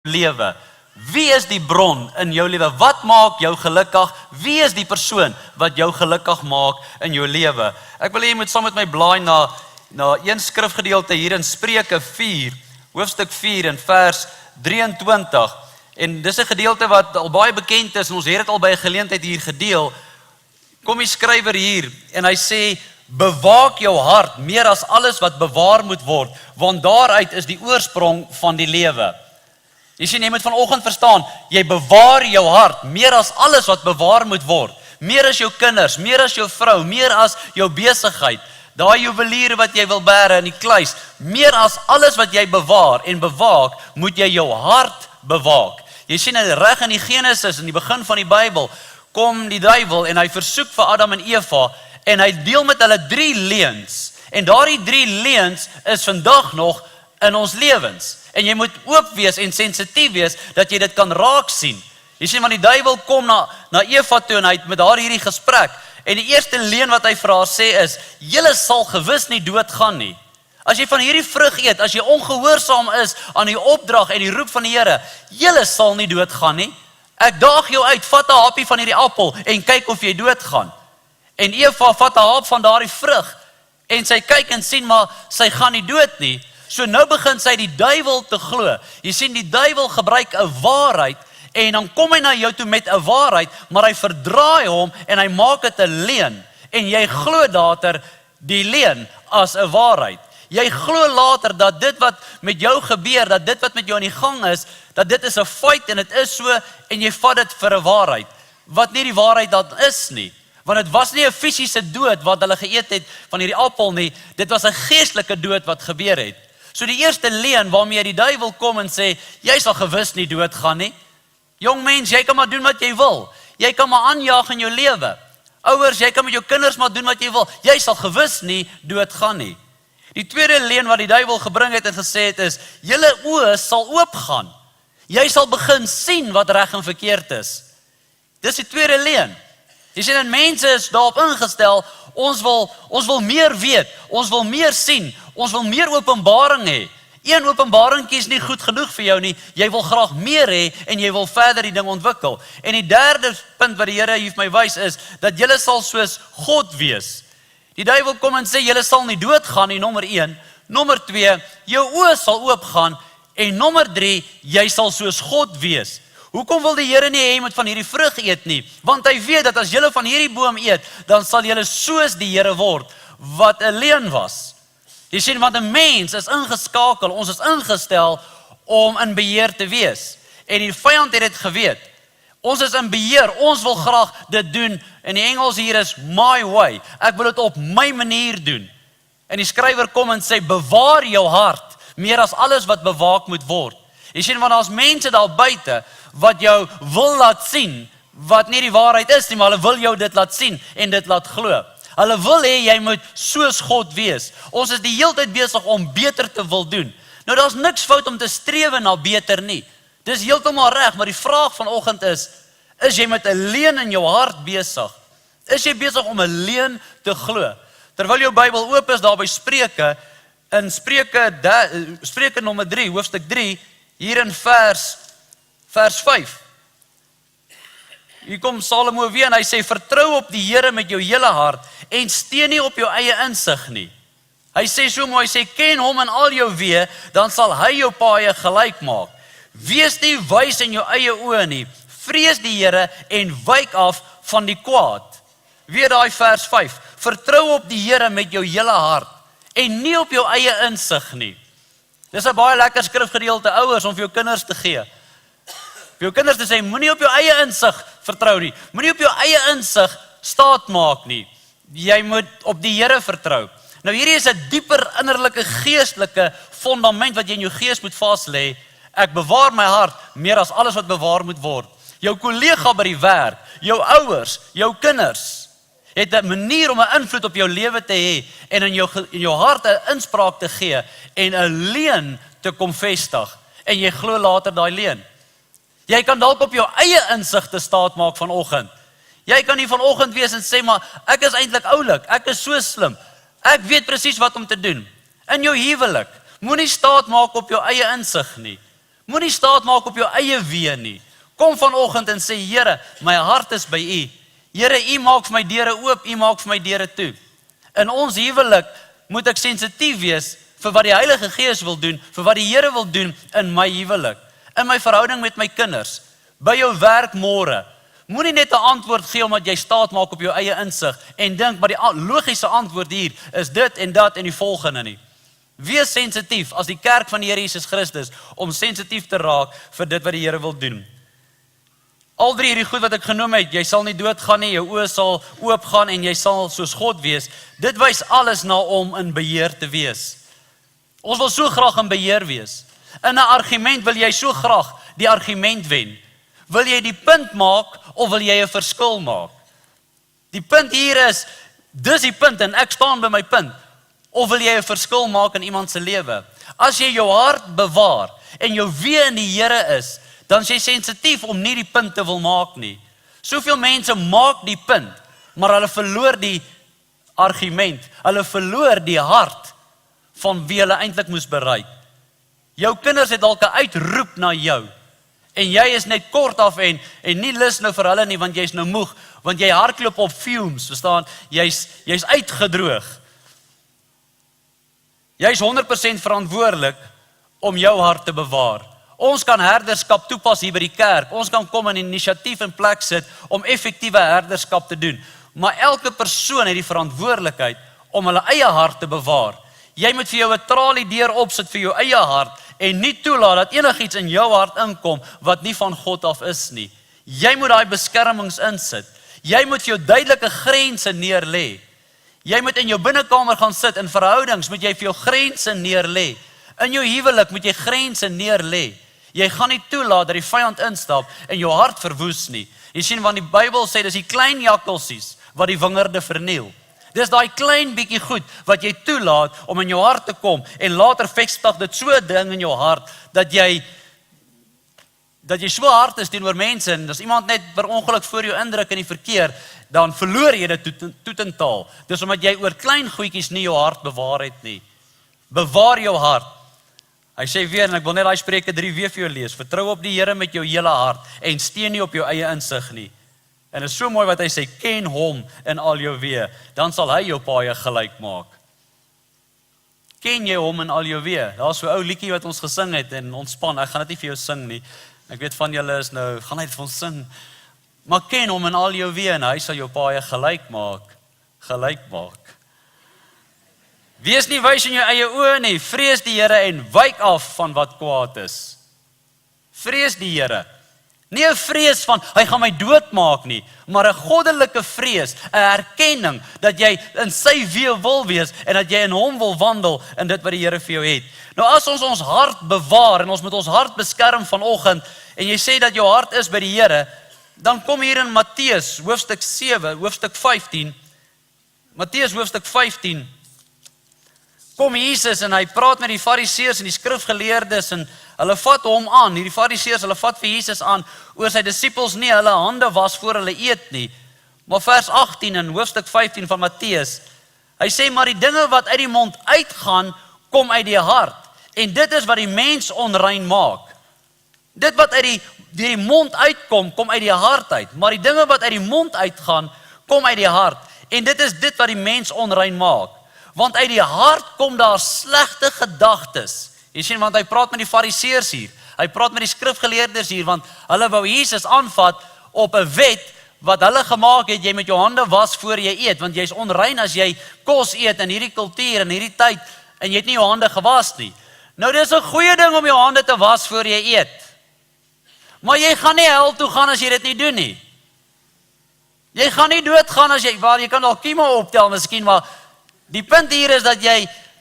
lewe? Wie is die bron in jou lewe? Wat maak jou gelukkig? Wie is die persoon wat jou gelukkig maak in jou lewe? Ek wil hê jy moet saam met my blaai na een skrifgedeelte hier in Spreuke 4, hoofstuk 4 en vers 23. En dis 'n gedeelte wat al baie bekend is en ons het dit al by 'n geleentheid hier gedeel. Kom die skrywer hier en hy sê, bewaak jou hart meer as alles wat bewaar moet word, want daaruit is die oorsprong van die lewe. Jy sien, jy moet vanoggend verstaan, jy bewaar jou hart meer as alles wat bewaar moet word. Meer as jou kinders, meer as jou vrou, meer as jou besigheid. Daai juweliere wat jy wil bære in die kluis, meer as alles wat jy bewaar en bewaak, moet jy jou hart bewaak. Jy sien reg in die Genesis, in die begin van die Bybel, kom die duiwel en hy versoek vir Adam en Eva en hy deel met hulle 3 leuns. En daardie 3 leuns is vandag nog in ons lewens. En jy moet oop wees en sensitief wees dat jy dit kan raak sien. Jy sien, want die duiwel kom na Eva toe en hy het met haar hierdie gesprek. En die eerste leuen wat hy vir haar sê is, julle sal gewis nie doodgaan nie. As jy van hierdie vrug eet, as jy ongehoorsaam is aan die opdrag en die roep van die Here, julle sal nie doodgaan nie. Ek daag jou uit, vat 'n happie van hierdie appel en kyk of jy doodgaan. En Eva vat 'n hap van daardie vrug en sy kyk en sien maar sy gaan nie dood nie. So nou begin sy die duiwel te glo. Jy sien, die duiwel gebruik 'n waarheid en dan kom hy na jou toe met 'n waarheid, maar hy verdraai hom en hy maak dit 'n leuen. En jy glo later die leuen as 'n waarheid. Jy glo later dat dit wat met jou gebeur, dat dit wat met jou aan die gang is, dat dit is 'n feit en dit is so en jy vat dit vir 'n waarheid. Wat nie die waarheid dat is nie. Want dit was nie 'n fisiese dood wat hulle geëet het van hierdie appel nie, dit was 'n geestelike dood wat gebeur het. So die eerste leuen waarmee die duiwel kom en sê, jy sal gewis nie doodgaan nie. Jong mens, jy kan maar doen wat jy wil. Jy kan maar aanjaag in jou lewe. Ouers, jy kan met jou kinders maar doen wat jy wil. Jy sal gewis nie doodgaan nie. Die tweede leuen wat die duiwel gebring het en gesê het is, julle oë sal oopgaan. Jy sal begin sien wat reg en verkeerd is. Dis die tweede leuen. Jy sien, en mense is daarop ingestel, ons wil meer weet, ons wil meer sien, ons wil meer openbaring hê. Een openbaringkie is nie goed genoeg vir jou nie, jy wil graag meer hê en jy wil verder die ding ontwikkel. En die derde punt wat die Here hier vir my wys is, dat julle sal soos God wees. Die duiwel kom en sê, julle sal nie doodgaan nie, nommer 1. Nommer 2, jou oë sal oopgaan. En nommer 3, jy sal soos God wees. Hoekom wil die Here nie hê jy moet van hierdie vrug eet nie? Want hy weet dat as julle van hierdie boom eet, dan sal julle soos die Here word, wat 'n leuen was. Jy sien, want 'n mens is ingeskakel, ons is ingestel om in beheer te wees. En die vyand het dit geweet. Ons is in beheer, ons wil graag dit doen. In die Engels hier is my way. Ek wil dit op my manier doen. En die skrywer kom en sê, bewaar jou hart, meer as alles wat bewaak moet word. Jy sien, want daar's mense daar buite, wat jou wil laat sien, wat nie die waarheid is nie, maar hulle wil jou dit laat sien, en dit laat glo. Hulle wil hê jy moet soos God wees. Ons is die hele tyd besig om beter te wil doen. Nou daar's niks fout om te strewe na beter nie. Dis heeltemal reg, maar die vraag vanoggend is jy met 'n leuen in jou hart besig? Is jy besig om 'n leuen te glo? Terwyl jou Bybel oop is daar by Spreuke, in Spreuke nommer 3, hoofstuk 3, hier in vers 5. Hier kom Salomo weer en hy sê, vertrou op die Here met jou hele hart en steun nie op jou eie insig nie. Hy sê so mooi, hy sê, ken hom in al jou weë, dan sal hy jou paaie gelyk maak. Wees nie wys in jou eie oë nie, vrees die Here en wyk af van die kwaad. Weer daai vers 5, vertrou op die Here met jou hele hart en nie op jou eie insig nie. Dis 'n baie lekker skrifgedeelte ouers om vir jou kinders te gee. Vir jou kinders te sê, moenie op jou eie insig vertrou nie. Moenie op jou eie insig staat maak nie. Jy moet op die Here vertrou. Nou hierdie is 'n dieper innerlike geestelike fondament wat jy in jou gees moet vas lê. Ek bewaar my hart meer as alles wat bewaar moet word. Jou kollega by die werk, jou ouers, jou kinders het 'n manier om 'n invloed op jou lewe te hê en in jou hart 'n inspraak te gee en 'n leuen te kom vestig. En jy glo later daai leuen. Jy kan dalk op jou eie insig te staat maak vanoggend. Jy kan nie vanoggend wees en sê, maar ek is eintlik oulik, ek is so slim. Ek weet presies wat om te doen. In jou huwelik, moenie staat maak op jou eie insig nie. Moenie staat maak op jou eie weë nie. Kom vanoggend en sê, Here, my hart is by U. Here, U maak vir my deure oop, U maak vir my deure toe. In ons huwelik moet ek sensitief wees vir wat die Heilige Gees wil doen, vir wat die Here wil doen in my huwelik, in my verhouding met my kinders, by jou werk môre. Moenie net 'n antwoord gee omdat jy staat maak op jou eie insig en dink maar die logiese antwoord hier is dit en dat en die volgende nie. Wees sensitief as die kerk van die Here Jesus Christus om sensitief te raak vir dit wat die Here wil doen. Al drie hierdie goed wat ek genoem het, jy sal nie doodgaan nie, jou oë sal oopgaan en jy sal soos God wees. Dit wys alles na om in beheer te wees. Ons wil so graag in beheer wees. In 'n argument wil jy so graag die argument wen. Wil jy die punt maak of wil jy 'n verskil maak? Die punt hier is, dis die punt en ek staan by my punt. Of wil jy 'n verskil maak in iemand se lewe? As jy jou hart bewaar en jou weë in die Here is, dan is jy sensitief om nie die punt te wil maak nie. Soveel mense maak die punt, maar hulle verloor die argument. Hulle verloor die hart van wie hulle eintlik moes bereik. Jou kinders het dalk 'n uitroep na jou. En jy is net kort af en nie lus nou vir hulle nie, want jy's nou moeg, want jy hardloop op fumes, verstaan? Jy's uitgedroog. Jy's 100% verantwoordelik om jou hart te bewaar. Ons kan herderskap toepas hier by die kerk. Ons kan kom en 'n inisiatief in plek sit om effektiewe herderskap te doen. Maar elke persoon het die verantwoordelikheid om hulle eie hart te bewaar. Jy moet vir jou 'n tralie deur opsit vir jou eie hart en nie toelaat dat enigiets in jou hart inkom wat nie van God af is nie. Jy moet daai beskermings insit. Jy moet vir jou duidelike grense neerlê. Jy moet in jou binnekamer gaan sit, in verhoudings moet jy vir jou grense neerlê. In jou huwelik moet jy grense neerlê. Jy gaan nie toelaat dat die vyand instap en jou hart verwoes nie. Jy sien, want die Bybel sê dis die klein jakkalsies wat die wingerde verniel. Dis daai klein bietjie goed wat jy toelaat om in jou hart te kom en later vestig dit so 'n ding in jou hart dat jy so hard is teenoor mense en as iemand net per ongeluk voor jou indruk in die verkeer, dan verloor jy dit totaal. Dis omdat jy oor klein goedjies nie jou hart bewaar het nie. Bewaar jou hart. Hy sê weer, en ek wil net daai Spreuke 3 weer vir jou lees, vertrou op die Here met jou hele hart en steun nie op jou eie insig nie. En dit is so mooi wat hy sê, ken hom in al jou weë, dan sal hy jou paaie gelyk maak. Ken jy hom in al jou weë? Daar's so 'n ou liedjie wat ons gesing het en ontspan, ek gaan dit nie vir jou sing nie. Ek weet van julle is nou, gaan hy dit vir ons sing? Maar ken hom in al jou weë en hy sal jou paaie gelyk maak. Wees nie wys in jou eie oë nie, vrees die Here en wyk af van wat kwaad is. Vrees die Here. Nie 'n vrees van, hy gaan my doodmaak nie, maar 'n goddelike vrees, 'n erkenning dat jy in sy weë wil wees en dat jy in hom wil wandel in dit wat die Here vir jou het. Nou as ons ons hart bewaar en ons moet ons hart beskerm vanoggend en jy sê dat jou hart is by die Here, dan kom hier in Matteus hoofstuk 7, hoofstuk 15. Matteus hoofstuk 15. Kom Jesus en hy praat met die Fariseërs en die skrifgeleerdes en hulle vat hom aan, hierdie Fariseërs, hulle vat vir Jesus aan oor sy disippels nie hulle hande was voor hulle eet nie. Maar vers 18 in hoofstuk 15 van Matteus, hy sê maar die dinge wat uit die mond uitgaan, kom uit die hart. En dit is wat die mens onrein maak. Dit wat uit die mond uitkom, kom uit die hart uit. Maar die dinge wat uit die mond uitgaan, kom uit die hart. En dit is dit wat die mens onrein maak. Want uit die hart kom daar slegte gedagtes. Jy sien, want hy praat met die Fariseërs hier. Hy praat met die skrifgeleerdes hier, want hulle wou Jesus aanvat op 'n wet wat hulle gemaak het, jy met jou hande was voor jy eet, want jy's onrein as jy kos eet in hierdie kultuur en hierdie tyd en jy het nie jou hande gewas nie. Nou dis 'n goeie ding om jou hande te was voor jy eet. Maar jy gaan nie hel toe gaan as jy dit nie doen nie. Jy gaan nie doodgaan as jy kan al kieme optel miskien, maar die punt hier is dat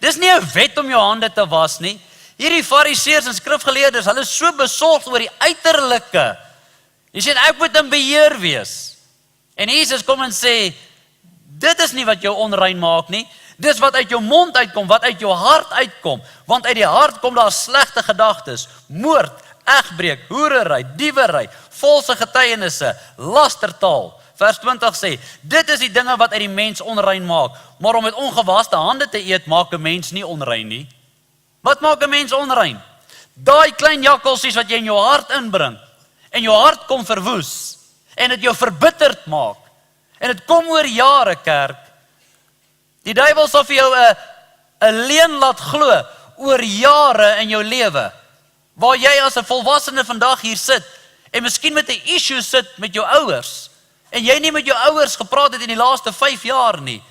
dis nie 'n wet om jou hande te was nie. Hierdie Fariseërs en skrifgeleerdes, hulle is so besorgd oor die uiterlike. Jy sê, ek moet in beheer wees. En Jesus kom en sê, dit is nie wat jou onrein maak nie. Dis wat uit jou mond uitkom, wat uit jou hart uitkom. Want uit die hart kom daar slegte gedagtes, moord, egbreek, hoerery, diewery, valse getuienisse, lastertaal. Vers 20 sê, dit is die dinge wat uit die mens onrein maak. Maar om met ongewaste hande te eet, maak 'n mens nie onrein nie. Wat maak 'n mens onrein? Daai klein jakkalsies wat jy in jou hart inbring, en jou hart kom verwoes, en dit jou verbitterd maak, en dit kom oor jare, kerk. Die duiwel sal vir jou 'n leuen laat glo, oor jare in jou lewe, waar jy as 'n volwassene vandag hier sit, en miskien met 'n issue sit met jou ouers, en jy nie met jou ouers gepraat het in die laaste 5 jaar nie,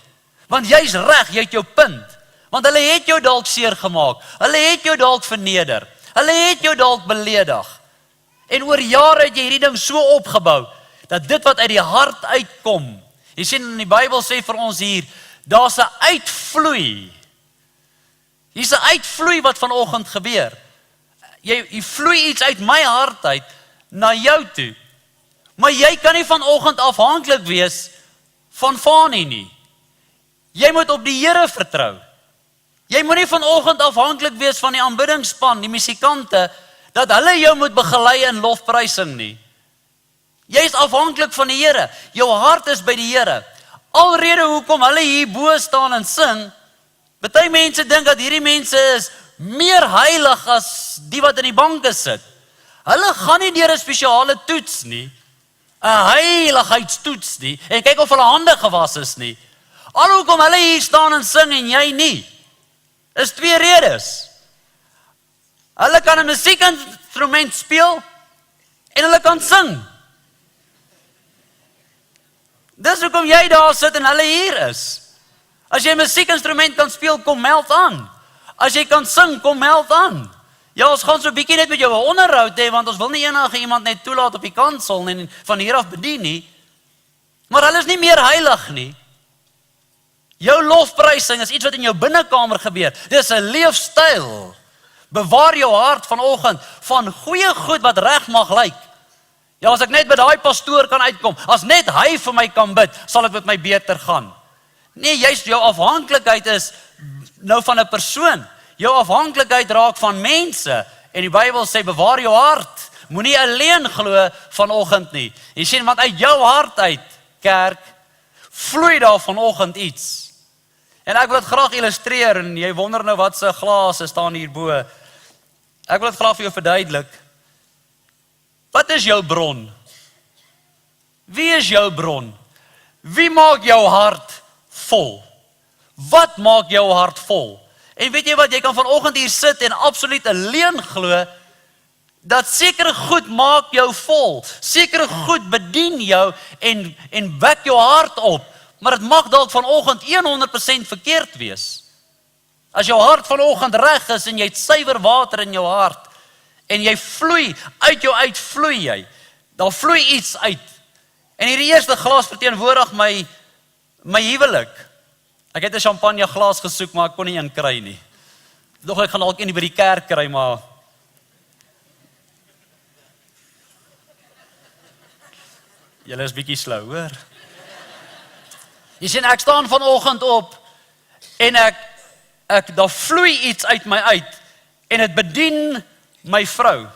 want jy's reg, jy het jou punt, want hulle het jou dalk seer gemaak, hulle het jou dalk verneder, hulle het jou dalk beledig, en oor jare het jy hierdie ding so opgebou, dat dit wat uit die hart uitkom, jy sien in die Bybel sê vir ons hier, daar's 'n uitvloei, hier's 'n uitvloei wat vanoggend gebeur, jy vloei iets uit my hart uit, na jou toe, maar jy kan nie vanoggend afhanklik wees van Fanie nie, jy moet op die Here vertrou, jy moet nie vanoggend afhanklik wees van die aanbiddingsspan, die musikante, dat hulle jou moet begelei in lofprysing nie, jy is afhanklik van die Here, jou hart is by die Here, alrede hoekom hulle hier bo staan en sing, party mense dink dat hierdie mense is meer heilig as die wat in die banke sit, hulle gaan nie deur 'n spesiale toets nie, 'n heiligheidstoets nie, en kyk of hulle hande gewas is nie, alhoekom hulle hier staan en sing en jy nie, is 2 redes, hulle kan 'n musiekinstrument speel, en hulle kan sing, dis hoekom jy daar sit en hulle hier is, as jy 'n musiekinstrument kan speel, kom meld aan, as jy kan sing, kom meld aan, ja, ons gaan so 'n bietjie net met jou 'n onderhoud hê, want ons wil nie enige iemand net toelaat op die kansel en van hier af bedien nie, maar hulle is nie meer heilig nie, jou lofprysing is iets wat in jou binnekamer gebeur, dis 'n leefstyl, bewaar jou hart vanoggend, van goeie goed wat reg mag lyk, ja, as ek net by daai pastoor kan uitkom, as net hy vir my kan bid, sal dit met my beter gaan, nee, juist jou afhanklikheid is nou van 'n persoon, jou afhanklikheid raak van mense, en die Bybel sê, bewaar jou hart, moenie alleen glo vanoggend nie, jy sien, want uit jou hart uit, kerk, vloei daar vanoggend iets, en ek wil dit graag illustreer, en jy wonder nou wat se glase staan hierbo, ek wil dit graag vir jou verduidelik, wat is jou bron? Wie is jou bron? Wie maak jou hart vol? Wat maak jou hart vol? En weet jy wat, jy kan vanoggend hier sit en absoluut 'n leuen glo, dat sekere goed maak jou vol, sekere goed bedien jou en wek jou hart op, maar dit mag dalk vanoggend 100% verkeerd wees. As jou hart vanoggend reg is en jy het suiwer water in jou hart, en jy vloei, uit jou uit vloei jy, dan vloei iets uit. En hierdie eerste glas verteenwoordig my huwelik. Ek het 'n champagne glas gesoek, maar ek kon nie een kry nie. Dog ek gaan dalk een by die kerk kry, maar julle is bietjie slou, hoor. Jy sien, ek staan vanoggend op en daar vloei iets uit my uit en dit bedien my vrou.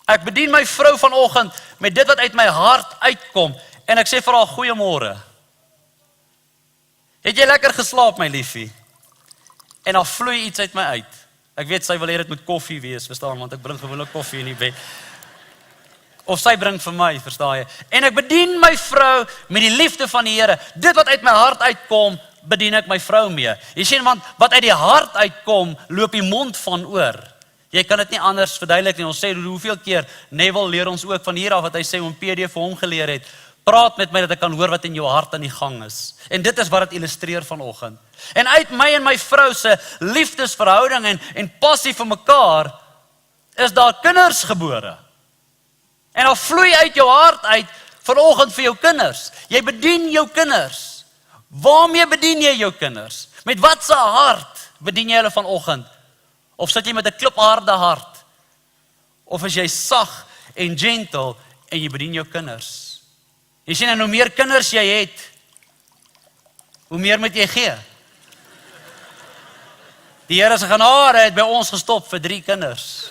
Ek bedien my vrou vanoggend met dit wat uit my hart uitkom en ek sê vir haar goeiemôre. Het jy lekker geslaap, my liefie? En dan vloei iets uit my uit. Ek weet sy wil hê dit moet koffie wees, verstaan, want ek bring gewoonlik koffie in die bed. Of sy bring vir my, verstaan jy? En ek bedien my vrou met die liefde van die Here. Dit wat uit my hart uitkom, bedien ek my vrou mee. Jy sien, want wat uit die hart uitkom, loop die mond van oor. Jy kan dit nie anders verduidelik nie. Ons sê hoeveel keer, Neville leer ons ook van hier af, wat hy sê, om PD vir hom geleer het. Praat met my dat ek kan hoor wat in jou hart aan die gang is. En dit is wat dit illustreer vanoggend. En uit my en my vrou se liefdesverhouding en passie vir mekaar, is daar kinders gebore. En dan vloei uit jou hart uit, vanoggend vir jou kinders. Jy bedien jou kinders. Waarmee bedien jy jou kinders? Met wat se hart bedien jy hulle vanoggend? Of sit jy met 'n klipharde hart? Of is jy sag en gentle en jy bedien jou kinders? Jy sien, en hoe meer kinders jy het, hoe meer moet jy gee. Die Here se genade het by ons gestop vir 3 kinders.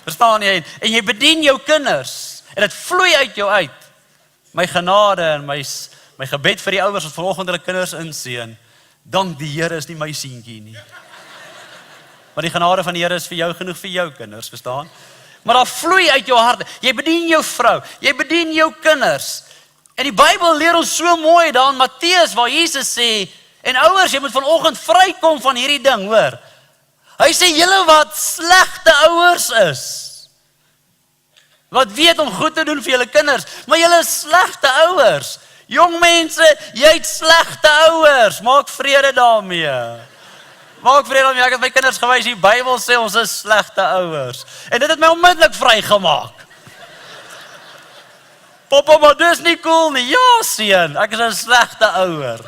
Verstaan jy? En jy bedien jou kinders, en dit vloei uit jou uit. My genade en my gebed vir die ouers wat vanoggend hulle kinders inseën, dank die Here is nie my seentjie nie. Maar die genade van die Here is vir jou genoeg vir jou kinders, verstaan? Maar daar vloei uit jou hart. Jy bedien jou vrou, jy bedien jou kinders. En die Bybel leer ons so mooi daar in Matteus waar Jesus sê, en ouers, jy moet vanoggend vrykom van hierdie ding, hoor. Hy sê, julle wat slegte ouers is, wat weet om goed te doen vir julle kinders, maar julle is slegte ouers. Jong mense, jy het slegte ouers, maak vrede daarmee. Maak vrede daarmee, ek het my kinders gewys, die Bybel sê ons is slegte ouers. En dit het my onmiddellik vrygemaak. Papa, maar dis nie cool nie. Ja, seun, ek is 'n slegte ouer.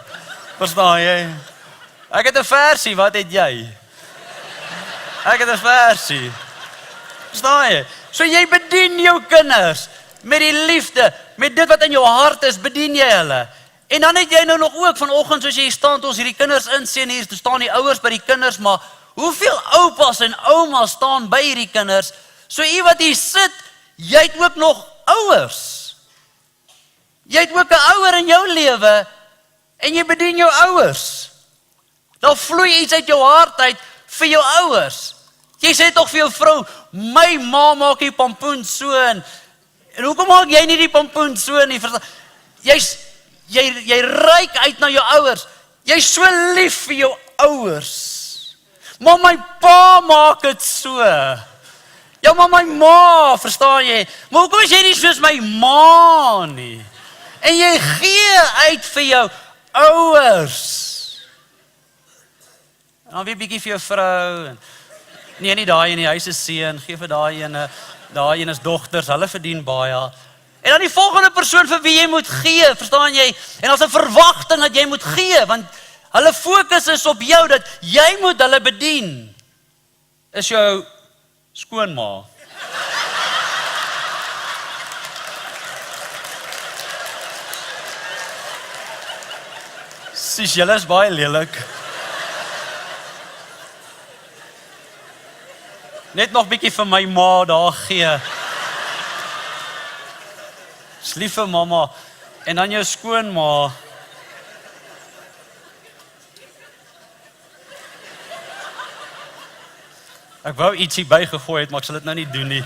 Verstaan jy? Ek het 'n versie, wat het jy? Ek het 'n versie. Verstaan jy? So jy bedien jou kinders met die liefde, met dit wat in jou hart is, bedien jy hulle. En dan het jy nou nog ook vanoggend, soos jy hier staan, toe ons hierdie kinders insien, hier staan die ouers by die kinders, maar hoeveel oupas en oumas staan by hierdie kinders? So u wat hier sit, jy het ook nog ouers. Jy het ook 'n ouer in jou lewe en jy bedien jou ouers. Daar vloei iets uit jou hart uit vir jou ouers. Jy sê tog vir jou vrou, my ma maak die pompoen so en hoekom maak jy nie die pompoen so nie? Jy reik uit na jou ouers. Jy's so lief vir jou ouers. Maar my pa maak dit so. Ja, maar my ma, verstaan jy? Maar hoekom is jy nie soos my ma nie? En jy gee uit vir jou ouers. En dan weer bietjie vir jou vrou. Nee, nie daai in die huis is seun, gee vir daai een is dogters, hulle verdien baie. En dan die volgende persoon vir wie jy moet gee, verstaan jy? En daar's 'n verwagting dat jy moet gee, want hulle fokus is op jou, dat jy moet hulle bedien. Is jou skoonma. Sis, julle is baie lelik. Net nog bietjie vir my ma daar gee. Dis lief vir mamma. En dan jou skoonma. Ek wou ietsie bygegooi het, maar ek sal dit nou nie doen nie.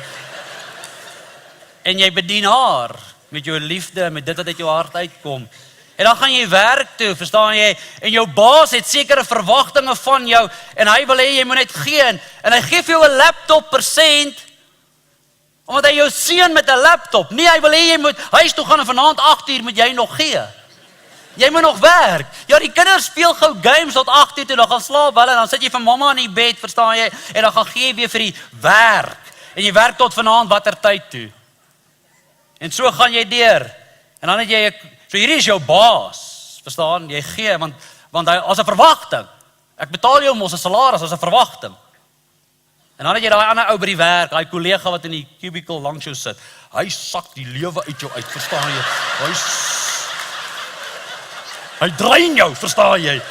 En jy bedien haar met jou liefde, met dit wat uit jou hart uitkom. En dan gaan jy werk toe, verstaan jy? En jou baas het sekere verwagtinge van jou en hy wil hê jy moet net gee en hy gee vir jou 'n laptop persent omdat hy jou seën met 'n laptop. Nee, hy wil hê jy moet huis toe gaan en vanaand 8:00 moet jy nog gee. Jy moet nog werk. Ja, die kinders speel gou games tot 8:00 toe, dan gaan slaap hulle en dan sit jy vir mamma in die bed, verstaan jy? En dan gaan gee jy weer vir die werk. En jy werk tot vanaand watter tyd toe. En so gaan jy deur. En dan het jy so hierdie is jou baas, verstaan? Jy gee, want hy, as 'n verwagting. Ek betaal jou mos 'n salaris as 'n verwagting. En dan het jy daai ander ou by die werk, daai kollega wat in die cubicle langs jou sit. Hy sak die lewe uit jou uit, verstaan jy? Hy drein jou, verstaan jy?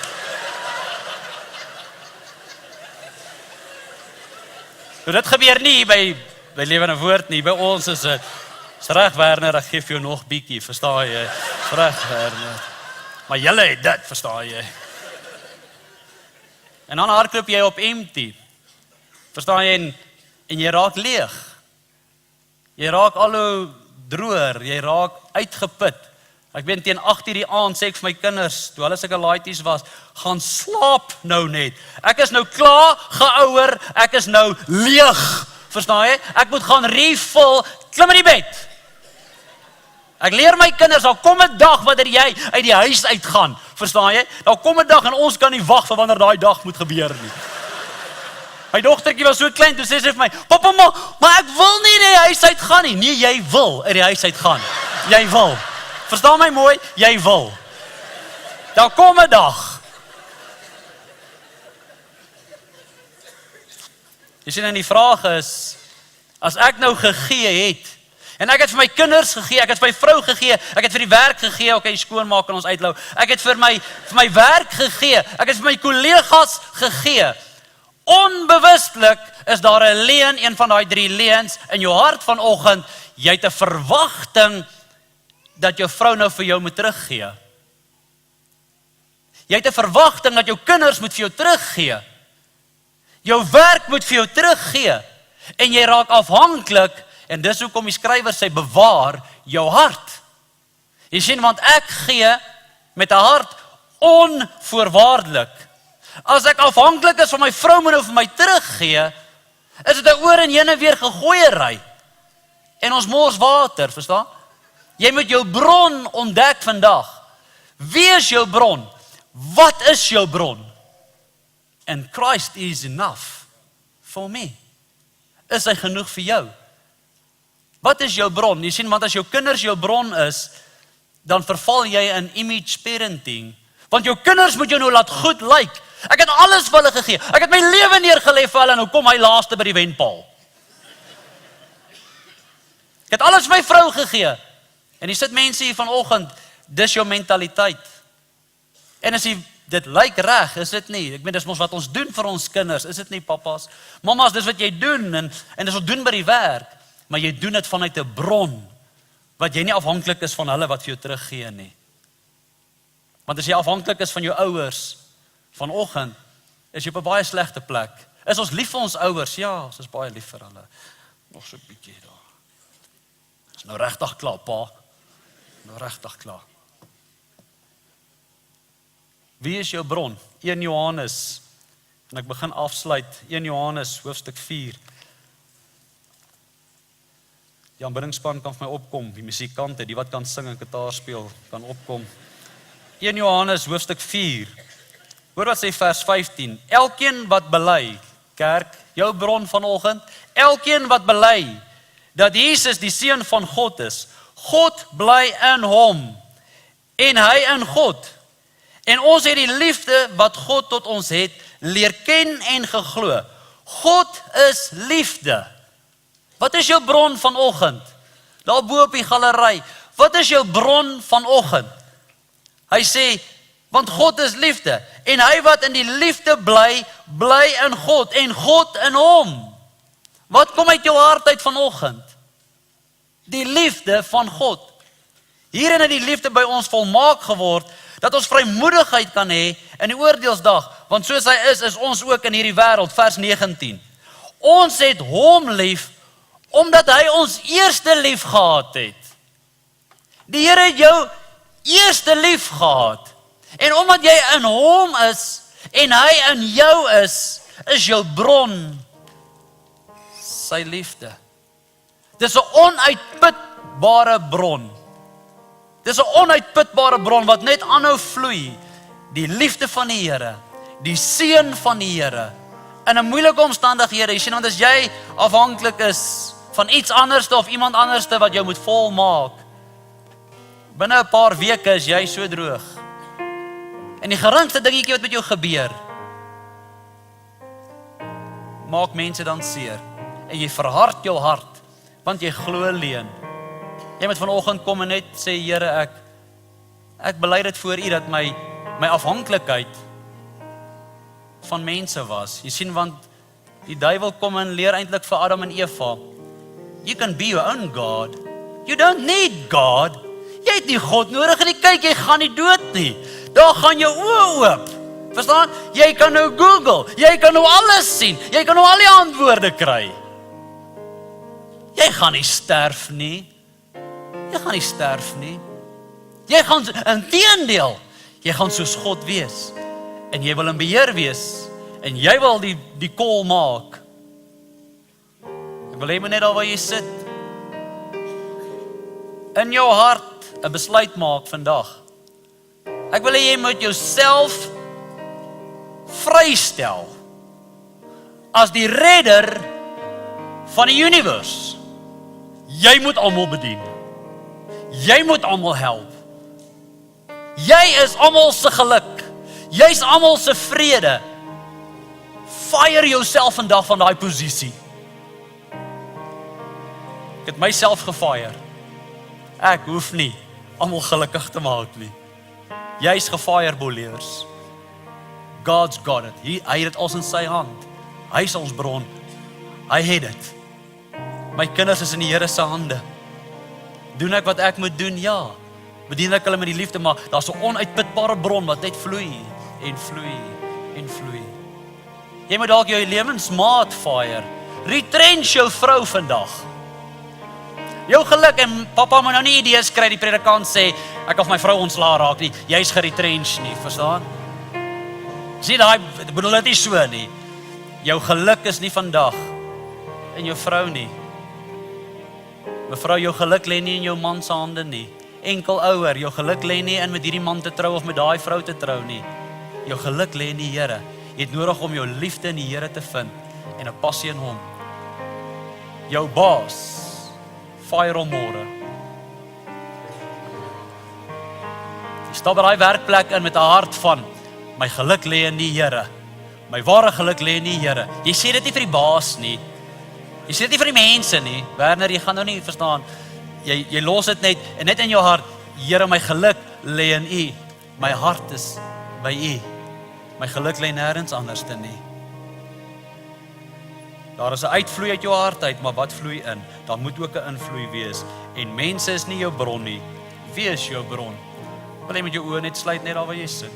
So dit gebeur nie by Lewende Woord nie, by ons is dit. Is reg Werner, ek gee vir jou nog bietjie, verstaan jy? Is reg Werner. Maar julle het dit, verstaan jy? En dan hardloop jy op empty. Verstaan jy? En jy raak leeg. Jy raak al hoe droër, jy raak uitgeput. Ek weet teen 8:00 die aand sê ek vir my kinders, toe hulle sulke laities was, gaan slaap nou net. Ek is nou klaar geouer, ek is nou leeg. Verstaan jy? Ek moet gaan refill, klim in die bed. Ek leer my kinders, daar kom 'n dag wanneer jy uit die huis uitgaan, verstaan jy? Daar kom 'n dag en ons kan nie wag vir wanneer daai dag moet gebeur nie. My dogtertjie was so klein, toe sê sy vir my, "Pappa, maar ek wil nie uit die huis uitgaan nie." Nee, jy wil uit die huis uitgaan. Jy wil. Verstaan my mooi? Jy wil. Daar kom 'n dag. Jy sien, en die vraag is, as ek nou gegee het, en ek het vir my kinders gegee, ek het vir my vrou gegee, ek het vir die werk gegee, okay, skoonmaak en ons uitlou, ek het vir my werk gegee, ek het vir my kollegas gegee. Onbewustelik is daar 'n leen, een van daai 3 leens in jou hart vanoggend, jy het 'n verwagting dat jou vrou nou vir jou moet teruggee. Jy het 'n verwagting dat jou kinders moet vir jou teruggee. Jou werk moet vir jou teruggee. En jy raak afhanklik, en dis hoekom die skrywer sê, bewaar jou hart. Jy sien, want ek gee met 'n hart onvoorwaardelik. As ek afhanklik is van my vrou moet nou vir my teruggee, is dit 'n oor en heen en weer gegooiery. En ons mors water, verstaan? Jy moet jou bron ontdek vandag. Wie is jou bron? Wat is jou bron? And Christ is enough for me. Is hy genoeg vir jou? Wat is jou bron? Jy sien, want as jou kinders jou bron is, dan verval jy in image parenting. Want jou kinders moet jou nou laat goed lyk. Ek het alles vir hulle gegee. Ek het my lewe neergelê vir hulle, en nou kom hy laaste by die wenpaal. Ek het alles vir my vrou gegee. En jy sit mense hier vanoggend, dis jou mentaliteit. En as dit lyk reg, is dit nie. Ek meen, dis mos wat ons doen vir ons kinders, is dit nie, papas? Mamas, dis wat jy doen, en dis wat doen by die werk, maar jy doen dit vanuit 'n bron, wat jy nie afhanklik is van hulle wat vir jou teruggee nie. Want as jy afhanklik is van jou ouers, vanoggend, is jy op 'n baie slegte plek. Is ons lief vir ons ouers? Ja, ons is baie lief vir hulle. Nog so 'n bietjie daar. Is nou regtig klaar, pa. Nou regtig klaar. Wie is jou bron? 1 Johannes, en ek begin afsluit, 1 Johannes, hoofstuk 4. Die aanbiddingspan kan vir my opkom, die musiekante, die wat kan sing en gitaar speel, kan opkom. 1 Johannes, hoofstuk 4. Hoor wat sê vers 15. Elkeen wat bely, kerk, jou bron vanoggend, elkeen wat bely, dat Jesus die Seun van God is, God bly in hom, en hy in God. En ons het die liefde wat God tot ons het, leer ken en geglo. God is liefde. Wat is jou bron vanoggend? Daar bo op die galery. Wat is jou bron vanoggend? Hy sê, want God is liefde. En hy wat in die liefde bly, bly in God. En God in hom. Wat kom uit jou hart uit vanoggend? Die liefde van God. Hierin het die liefde by ons volmaak geword, dat ons vrymoedigheid kan hê in die oordeelsdag, want soos hy is ons ook in hierdie wêreld, vers 19. Ons het hom lief, omdat hy ons eerste lief gehad het. Die Here het jou eerste lief gehad, en omdat jy in hom is, en hy in jou is jou bron, sy liefde. Dis 'n onuitputbare bron. Dis 'n onuitputbare bron wat net aanhou vloei. Die liefde van die Here, die seën van die Here. In 'n moeilike omstandighede, jy sien, want as jy afhanklik is van iets anderste of iemand anderste wat jou moet volmaak, binne 'n paar weke is jy so droog. En die geringste dingetjie wat met jou gebeur, maak mense dan seer. En jy verhard jou hart, want jy glo leuen. Jy moet vanoggend kom en net sê, Here, ek bely dit voor U dat my afhanklikheid van mense was. Jy sien, want die duiwel kom en leer eintlik vir Adam en Eva, you can be your own God. You don't need God. Jy het nie God nodig en kyk, jy gaan nie dood nie. Daar gaan jou oë oop. Verstaan? Jy kan nou Google, jy kan nou alles sien, jy kan nou al die antwoorde kry. Jy gaan nie sterf nie. Jy gaan nie sterf nie. Jy gaan, inteendeel, jy gaan soos God wees. En jy wil in beheer wees. En jy wil die call maak. Ek wil hê net daar waar jy sit, in jou hart 'n besluit maak vandag. Ek wil hê jy moet jouself vrystel as die redder van die univers. Jy moet almal bedien. Jy moet almal help. Jy is almal se geluk. Jy's almal se vrede. Fire jouself vandag van daai posisie. Ek het myself gefire. Ek hoef nie almal gelukkig te maak nie. Jy's gefire, believers. God's got it. Hy het dit als in sy hand. Hy is ons bron. Hy het dit. My kinders is in die Here se hande. Doen ek wat ek moet doen? Ja. Bedien ek hulle met die liefde, maar daar's 'n onuitputbare bron wat net vloei en vloei en vloei. Jy moet dalk jou lewensmaat fire. Retrench jou vrou vandag. Jou geluk, en papa moet nou nie idees kry, die predikant sê, ek of my vrou ontslaa raak nie, jy's geretrench nie, verstaan? Sien daai, bedoel dit nie so nie. Jou geluk is nie vandag, en jou vrou nie. Mevrou, jou geluk lê nie in jou man se hande nie. Enkel ouer, jou geluk lê nie in met hierdie man te trou of met daai vrou te trou nie. Jou geluk lê in die Here. Jy het nodig om jou liefde in die Here te vind en 'n passie in hom. Jou baas, fire hom môre. Jy stap by daai werkplek in met 'n hart van, my geluk lê in die Here. My ware geluk lê in die Here. Jy sê dit nie vir die baas nie. Jy sê dit nie vir die mense nie. Werner, jy gaan nou nie verstaan. Jy los dit net in jou hart. Here, my geluk lê in U. My hart is by U. My geluk lê nêrens anders dan nie. Daar is 'n uitvloei uit jou hart uit, maar wat vloei in? Daar moet ook 'n invloei wees. En mense is nie jou bron nie. Wie is jou bron? Wil jy met jou oë net sluit net daar waar jy sit?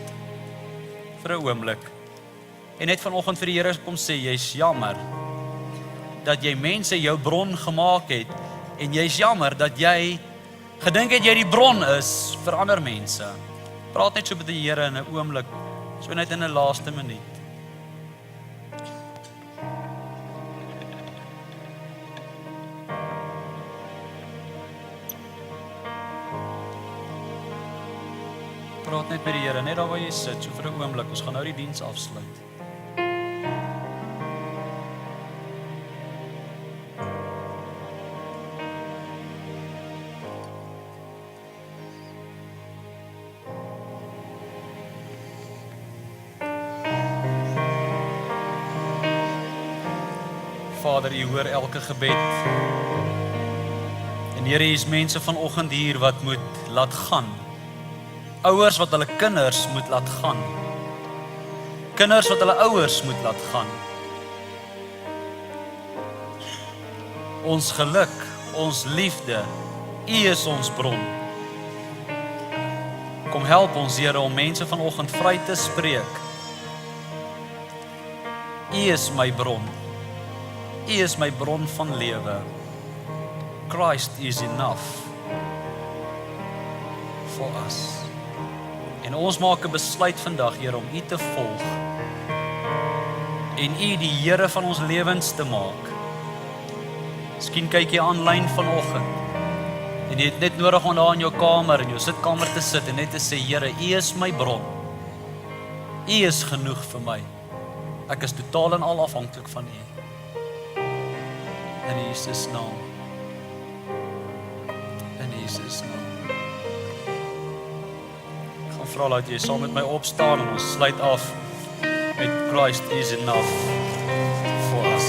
Vir 'n oomblik. En net vanoggend vir die Here kom sê, jy's jammer dat jy mense jou bron gemaak het, en jy's jammer dat jy gedink het jy die bron is vir ander mense. Praat net so met die Here in 'n oomblik, so net in 'n laaste minuut. Praat net met die Here, net daar waar jy sit, so vir 'n oomblik. Ons gaan nou die diens afsluit. Vader, U hoor elke gebed. En Here, hier is mense vanoggend hier wat moet laat gaan. Ouers wat hulle kinders moet laat gaan. Kinders wat hulle ouers moet laat gaan. Ons geluk, ons liefde, U is ons bron. Kom help ons, Here, om mense vanoggend vry te spreek. U is my bron. U is my bron van lewe. Christ is enough for us. En ons maak 'n besluit vandag, Here, om U te volg. En U die Here van ons lewens te maak. Miskien kyk jy aanlyn vanoggend. En jy het net nodig om daar in jou kamer, in jou sitkamer te sit en net te sê, Here, U is my bron. U is genoeg vir my. Ek is totaal en al afhanklik van U. In Jesus naam. In Jesus naam. Ek gaan vra dat jy saam met my opstaan en ons sluit af met Christ is enough for us.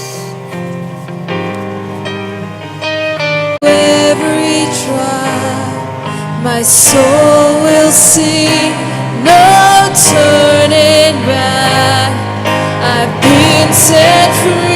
Every trial, my soul will sing, no turning back. I've been set free.